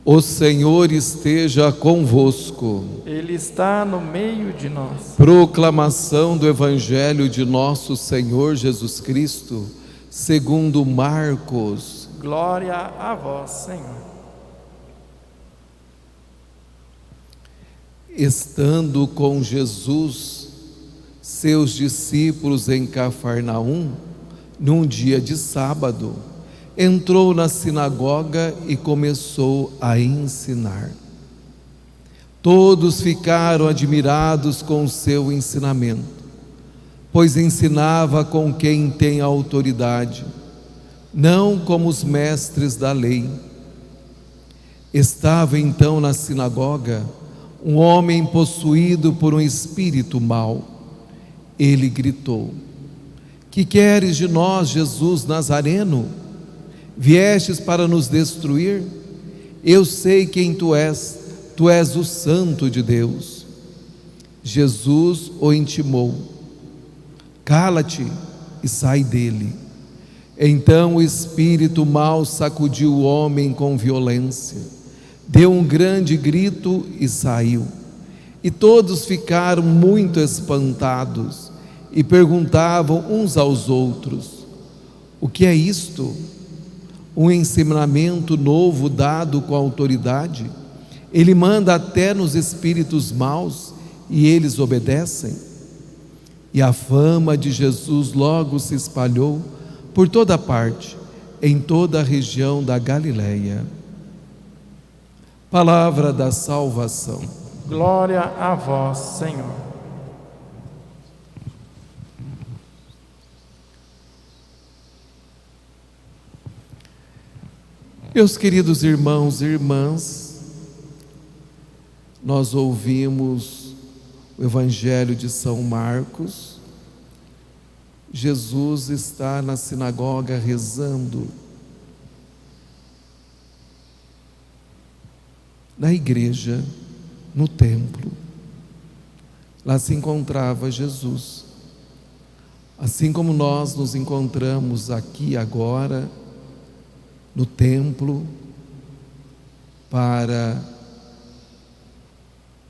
O Senhor esteja convosco. Ele está no meio de nós. Proclamação do Evangelho de nosso Senhor Jesus Cristo, segundo Marcos. Glória a vós, Senhor. Estando com Jesus, seus discípulos em Cafarnaum, num dia de sábado, entrou na sinagoga e começou a ensinar. Todos ficaram admirados com o seu ensinamento, pois ensinava com quem tem autoridade, não como os mestres da lei. Estava então na sinagoga um homem possuído por um espírito mau. Ele gritou: Que queres de nós, Jesus Nazareno? Viestes para nos destruir? Eu sei quem tu és o Santo de Deus. Jesus o intimou: Cala-te e sai dele. Então o espírito mau sacudiu o homem com violência, deu um grande grito e saiu. E todos ficaram muito espantados e perguntavam uns aos outros: O que é isto? Um ensinamento novo dado com autoridade? Ele manda até nos espíritos maus e eles obedecem? E a fama de Jesus logo se espalhou por toda parte, em toda a região da Galileia. Palavra da salvação. Glória a vós, Senhor. Meus queridos irmãos e irmãs, nós ouvimos o Evangelho de São Marcos. Jesus está na sinagoga rezando. Na igreja, no templo. Lá se encontrava Jesus. Assim como nós nos encontramos aqui agora, no templo, para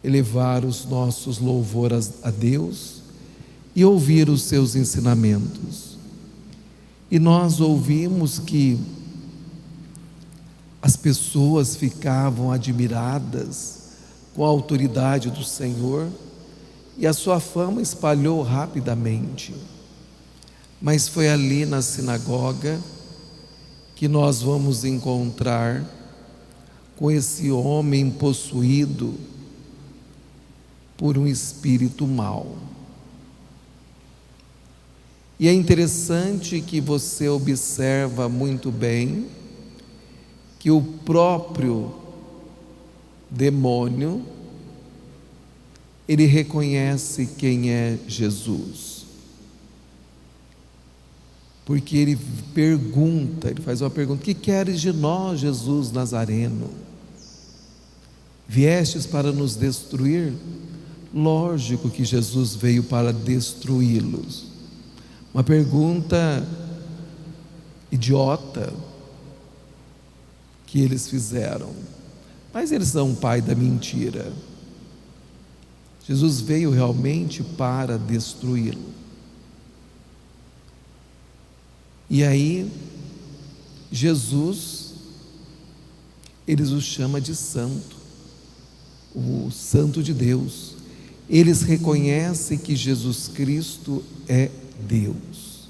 elevar os nossos louvores a Deus e ouvir os seus ensinamentos. E nós ouvimos que as pessoas ficavam admiradas com a autoridade do Senhor e a sua fama espalhou rapidamente. Mas foi ali na sinagoga que nós vamos encontrar com esse homem possuído por um espírito mau. E é interessante que você observa muito bem que o próprio demônio, ele reconhece quem é Jesus. Porque ele pergunta, ele faz uma pergunta: Que queres de nós, Jesus Nazareno? Viestes para nos destruir? Lógico que Jesus veio para destruí-los. Uma pergunta idiota que eles fizeram, mas eles são o pai da mentira. Jesus veio realmente para destruí-lo. E aí, Jesus, eles o chamam de santo, o santo de Deus. Eles reconhecem que Jesus Cristo é Deus.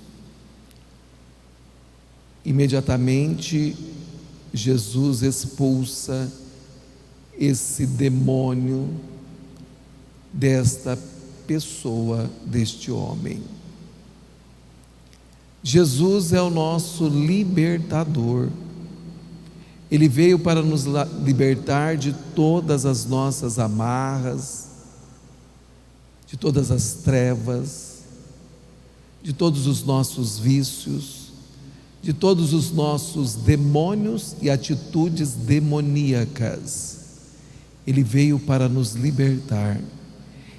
Imediatamente, Jesus expulsa esse demônio desta pessoa, deste homem. Jesus é o nosso libertador. Ele veio para nos libertar de todas as nossas amarras, de todas as trevas, de todos os nossos vícios, de todos os nossos demônios e atitudes demoníacas. Ele veio para nos libertar.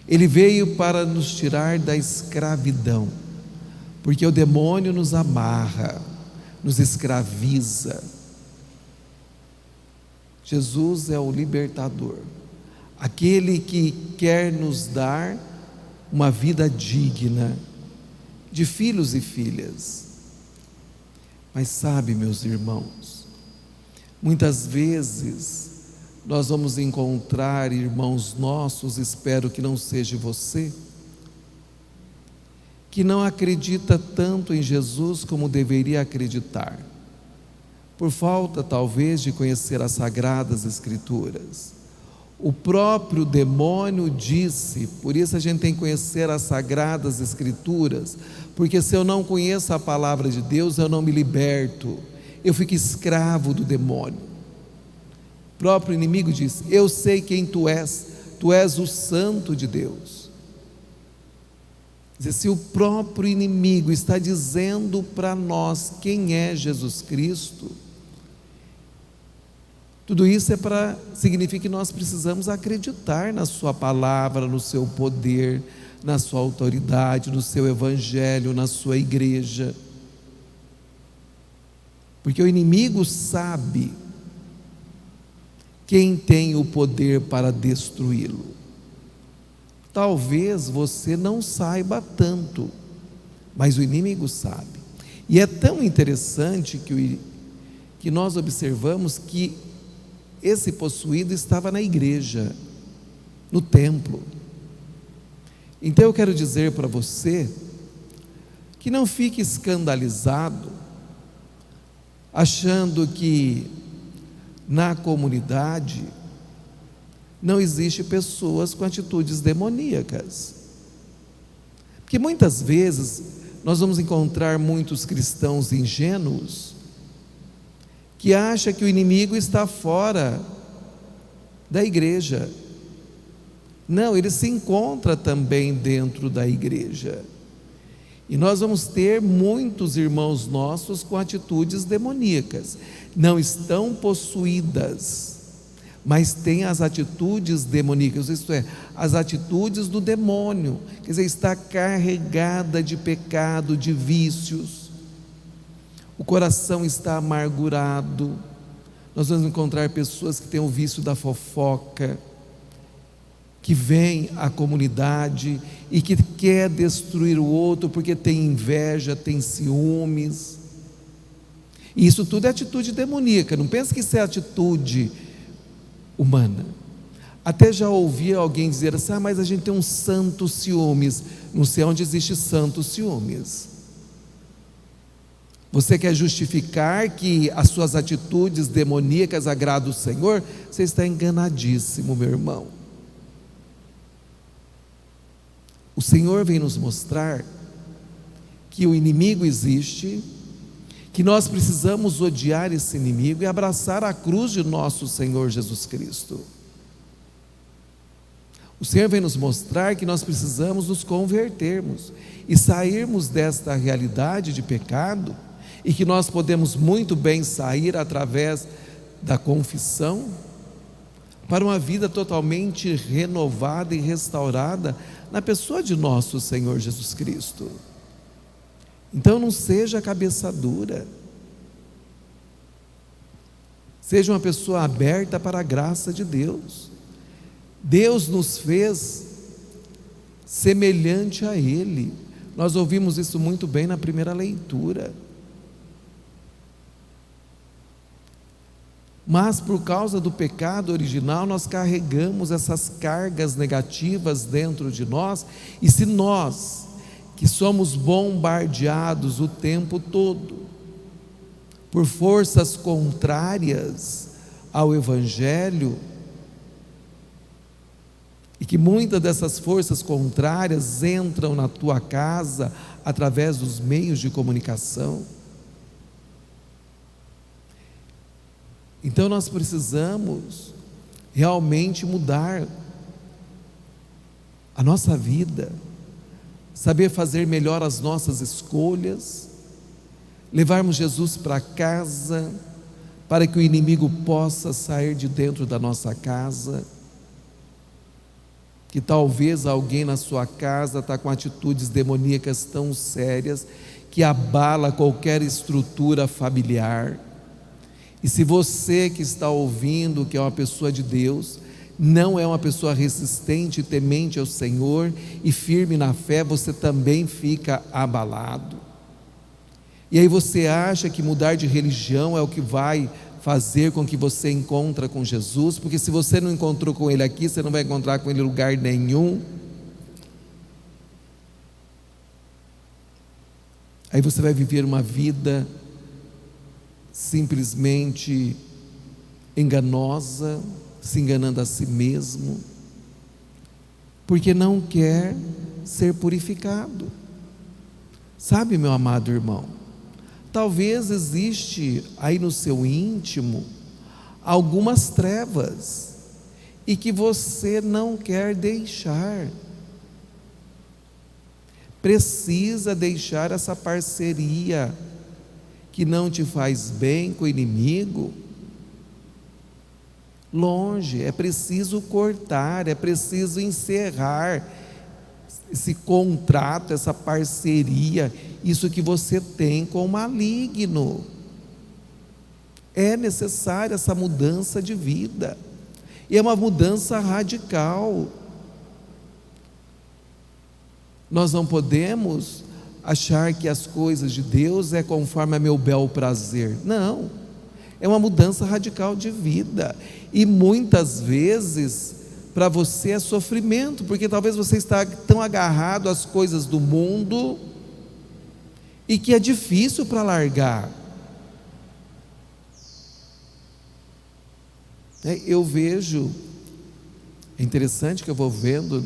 Ele veio para nos tirar da escravidão, porque o demônio nos amarra, nos escraviza. Jesus é o libertador, aquele que quer nos dar uma vida digna de filhos e filhas. Mas sabe, meus irmãos, muitas vezes nós vamos encontrar irmãos nossos, espero que não seja você, que não acredita tanto em Jesus como deveria acreditar, por falta talvez de conhecer as Sagradas Escrituras. O próprio demônio disse, por isso a gente tem que conhecer as Sagradas Escrituras, porque se eu não conheço a palavra de Deus, eu não me liberto, eu fico escravo do demônio. O próprio inimigo diz: eu sei quem tu és o Santo de Deus. Quer dizer, se o próprio inimigo está dizendo para nós quem é Jesus Cristo, tudo isso significa que nós precisamos acreditar na sua palavra, no seu poder, na sua autoridade, no seu evangelho, na sua igreja. Porque o inimigo sabe quem tem o poder para destruí-lo. Talvez você não saiba tanto, mas o inimigo sabe. E é tão interessante que nós observamos que esse possuído estava na igreja, no templo. Então eu quero dizer para você que não fique escandalizado, achando que na comunidade não existe pessoas com atitudes demoníacas. Porque muitas vezes nós vamos encontrar muitos cristãos ingênuos que acha que o inimigo está fora da igreja. Não, ele se encontra também dentro da igreja. E nós vamos ter muitos irmãos nossos com atitudes demoníacas. Não estão possuídas, mas têm as atitudes demoníacas, isto é, as atitudes do demônio. Quer dizer, está carregada de pecado, de vícios. O coração está amargurado. Nós vamos encontrar pessoas que têm o vício da fofoca, que vem à comunidade e que quer destruir o outro porque tem inveja, tem ciúmes. E isso tudo é atitude demoníaca. Não pense que isso é atitude humana. Até já ouvi alguém dizer assim: mas a gente tem um santo ciúmes. Não sei onde existe santo ciúmes. Você quer justificar que as suas atitudes demoníacas agradam o Senhor? Você está enganadíssimo, meu irmão. O Senhor vem nos mostrar que o inimigo existe, que nós precisamos odiar esse inimigo e abraçar a cruz de nosso Senhor Jesus Cristo. O Senhor vem nos mostrar que nós precisamos nos convertermos e sairmos desta realidade de pecado, e que nós podemos muito bem sair através da confissão para uma vida totalmente renovada e restaurada na pessoa de nosso Senhor Jesus Cristo. Então não seja cabeça dura, seja uma pessoa aberta para a graça de Deus. Deus nos fez semelhante a Ele. Nós ouvimos isso muito bem na primeira leitura. Mas por causa do pecado original, nós carregamos essas cargas negativas dentro de nós. E se nós, que somos bombardeados o tempo todo por forças contrárias ao Evangelho, e que muitas dessas forças contrárias entram na tua casa através dos meios de comunicação, então nós precisamos realmente mudar a nossa vida, saber fazer melhor as nossas escolhas, levarmos Jesus para casa, para que o inimigo possa sair de dentro da nossa casa. Que talvez alguém na sua casa está com atitudes demoníacas tão sérias que abala qualquer estrutura familiar. E se você que está ouvindo, que é uma pessoa de Deus, não é uma pessoa resistente, temente ao Senhor e firme na fé, você também fica abalado. E aí você acha que mudar de religião é o que vai fazer com que você encontre com Jesus, porque se você não encontrou com Ele aqui, você não vai encontrar com Ele em lugar nenhum. Aí você vai viver uma vida simplesmente enganosa, se enganando a si mesmo, porque não quer ser purificado. Sabe, meu amado irmão, talvez existe aí no seu íntimo algumas trevas e que você não quer deixar. Precisa deixar essa parceria que não te faz bem com o inimigo longe. É preciso cortar, é preciso encerrar esse contrato, essa parceria, isso que você tem com o maligno. É necessária essa mudança de vida, e é uma mudança radical. Nós não podemos achar que as coisas de Deus é conforme a meu bel prazer. Não, é uma mudança radical de vida, e muitas vezes para você é sofrimento, porque talvez você está tão agarrado às coisas do mundo e que é difícil para largar. Eu vejo, é interessante que eu vou vendo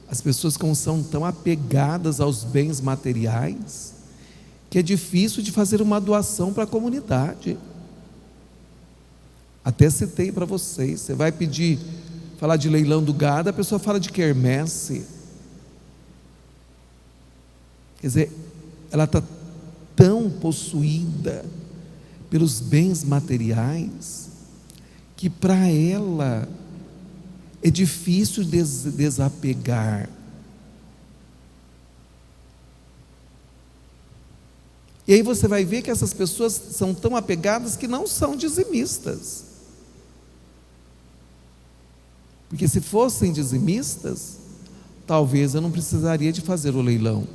as pessoas como são tão apegadas aos bens materiais, que é difícil de fazer uma doação para a comunidade. Até citei para vocês, você vai pedir, falar de leilão do gado, a pessoa fala de quermesse. Quer dizer, ela está tão possuída pelos bens materiais, que para ela é difícil desapegar. E aí você vai ver que essas pessoas são tão apegadas que não são dizimistas. Porque se fossem dizimistas, talvez eu não precisaria de fazer o leilão.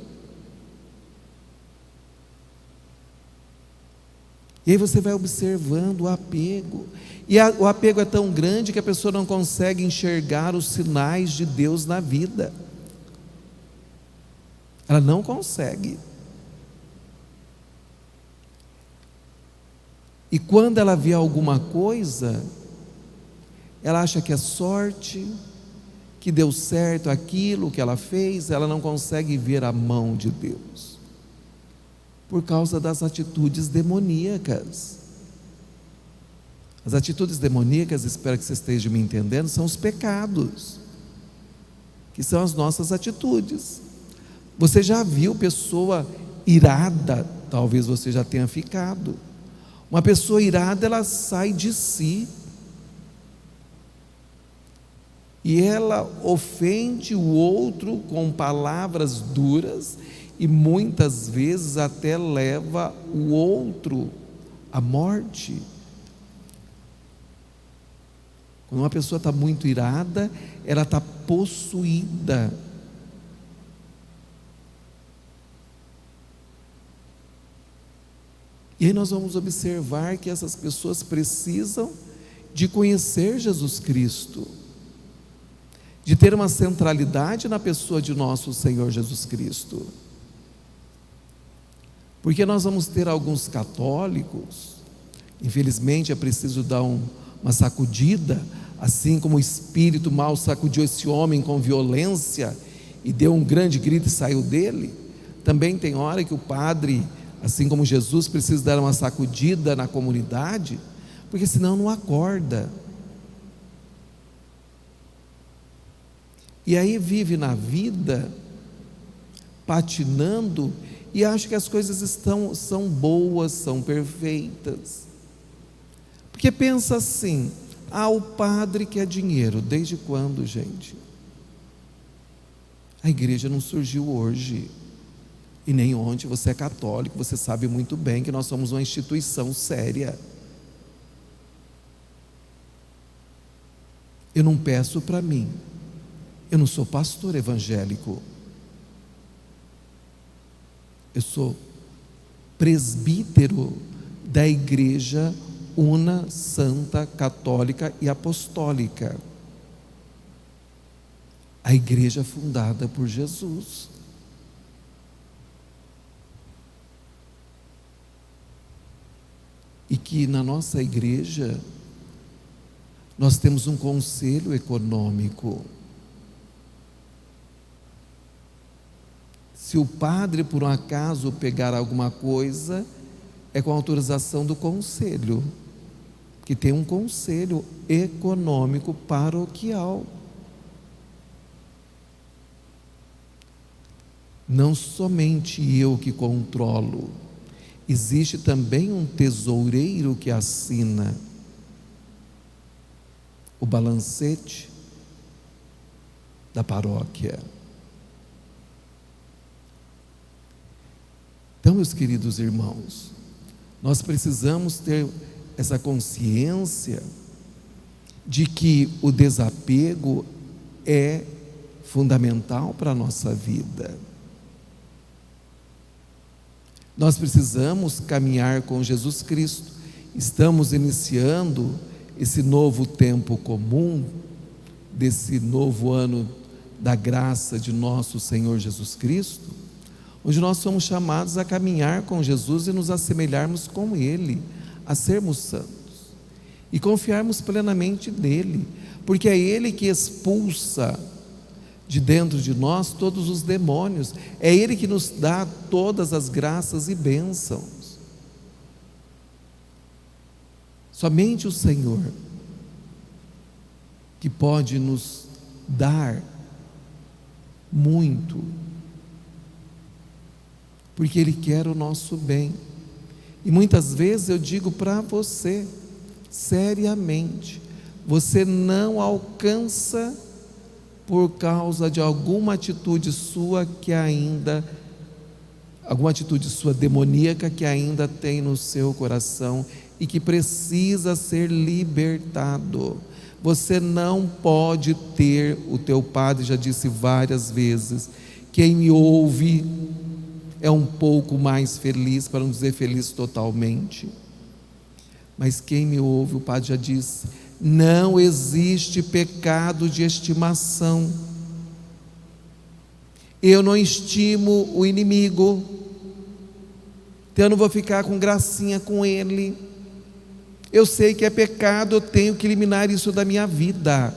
E aí você vai observando o apego, e o apego é tão grande que a pessoa não consegue enxergar os sinais de Deus na vida. Ela não consegue. E quando ela vê alguma coisa, ela acha que é sorte, que deu certo aquilo que ela fez, ela não consegue ver a mão de Deus, por causa das atitudes demoníacas. As atitudes demoníacas, espero que você esteja me entendendo, são os pecados, que são as nossas atitudes. Você já viu pessoa irada? Talvez você já tenha ficado. Uma pessoa irada, ela sai de si, e ela ofende o outro com palavras duras, e muitas vezes até leva o outro à morte. Quando uma pessoa está muito irada, ela está possuída. E aí nós vamos observar que essas pessoas precisam de conhecer Jesus Cristo, de ter uma centralidade na pessoa de nosso Senhor Jesus Cristo. Porque nós vamos ter alguns católicos, infelizmente é preciso dar uma sacudida, assim como o espírito mal sacudiu esse homem com violência e deu um grande grito e saiu dele. Também tem hora que o padre, assim como Jesus, precisa dar uma sacudida na comunidade, porque senão não acorda. E aí vive na vida patinando e acha que as coisas são boas, são perfeitas, porque pensa assim: o padre quer dinheiro. Desde quando, gente? A igreja não surgiu hoje e nem ontem. Você é católico, você sabe muito bem que nós somos uma instituição séria. Eu não peço para mim. Eu não sou pastor evangélico. Eu sou presbítero da Igreja Una, Santa, Católica e Apostólica. A igreja fundada por Jesus. E que na nossa igreja nós temos um conselho econômico. Se o padre por um acaso pegar alguma coisa, é com autorização do conselho, que tem um conselho econômico paroquial. Não somente eu que controlo, existe também um tesoureiro que assina o balancete da paróquia. Então, meus queridos irmãos, nós precisamos ter essa consciência de que o desapego é fundamental para a nossa vida. Nós precisamos caminhar com Jesus Cristo. Estamos iniciando esse novo tempo comum, desse novo ano da graça de nosso Senhor Jesus Cristo, onde nós somos chamados a caminhar com Jesus e nos assemelharmos com Ele, a sermos santos e confiarmos plenamente nele, porque é Ele que expulsa de dentro de nós todos os demônios, é Ele que nos dá todas as graças e bênçãos. Somente o Senhor que pode nos dar muito, porque Ele quer o nosso bem. E muitas vezes eu digo para você, seriamente, você não alcança por causa de alguma atitude sua alguma atitude sua demoníaca que ainda tem no seu coração e que precisa ser libertado. Você não pode ter, o teu padre já disse várias vezes, quem me ouve é um pouco mais feliz, para não dizer feliz totalmente, mas quem me ouve, o padre já disse, não existe pecado de estimação. Eu não estimo o inimigo, então eu não vou ficar com gracinha com ele. Eu sei que é pecado, eu tenho que eliminar isso da minha vida.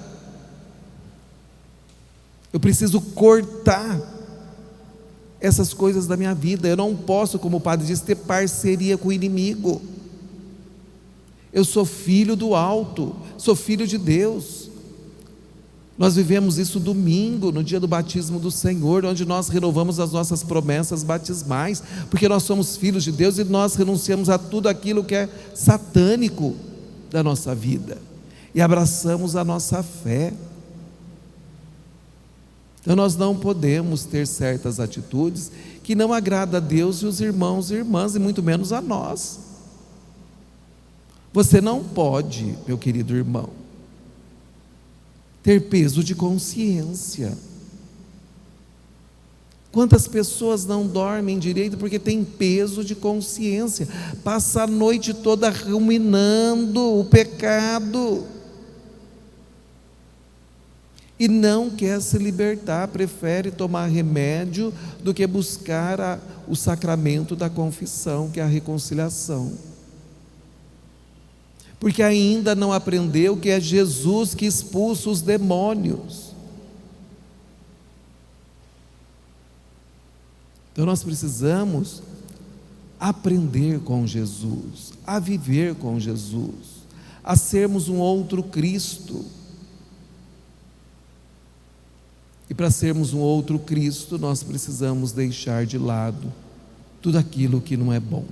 Eu preciso cortar essas coisas da minha vida. Eu não posso, como o padre diz, ter parceria com o inimigo. Eu sou filho do alto, sou filho de Deus. Nós vivemos isso domingo, no dia do batismo do Senhor, onde nós renovamos as nossas promessas batismais, porque nós somos filhos de Deus e nós renunciamos a tudo aquilo que é satânico da nossa vida e abraçamos a nossa fé. Então nós não podemos ter certas atitudes que não agradam a Deus e os irmãos e irmãs, e muito menos a nós. Você não pode, meu querido irmão, ter peso de consciência. Quantas pessoas não dormem direito porque tem peso de consciência, passa a noite toda ruminando o pecado e não quer se libertar, prefere tomar remédio do que buscar o sacramento da confissão, que é a reconciliação, porque ainda não aprendeu que é Jesus que expulsa os demônios. Então nós precisamos aprender com Jesus, a viver com Jesus, a sermos um outro Cristo. E para sermos um outro Cristo, nós precisamos deixar de lado tudo aquilo que não é bom.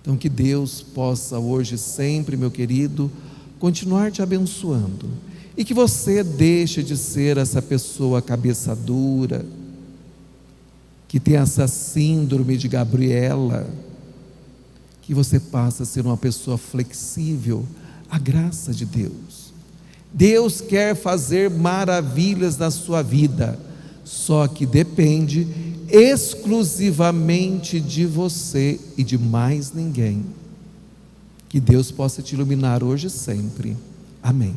Então que Deus possa hoje sempre, meu querido, continuar te abençoando, e que você deixe de ser essa pessoa cabeça dura, que tem essa síndrome de Gabriela, que você passe a ser uma pessoa flexível à graça de Deus. Deus quer fazer maravilhas na sua vida, só que depende exclusivamente de você e de mais ninguém. Que Deus possa te iluminar hoje e sempre. Amém.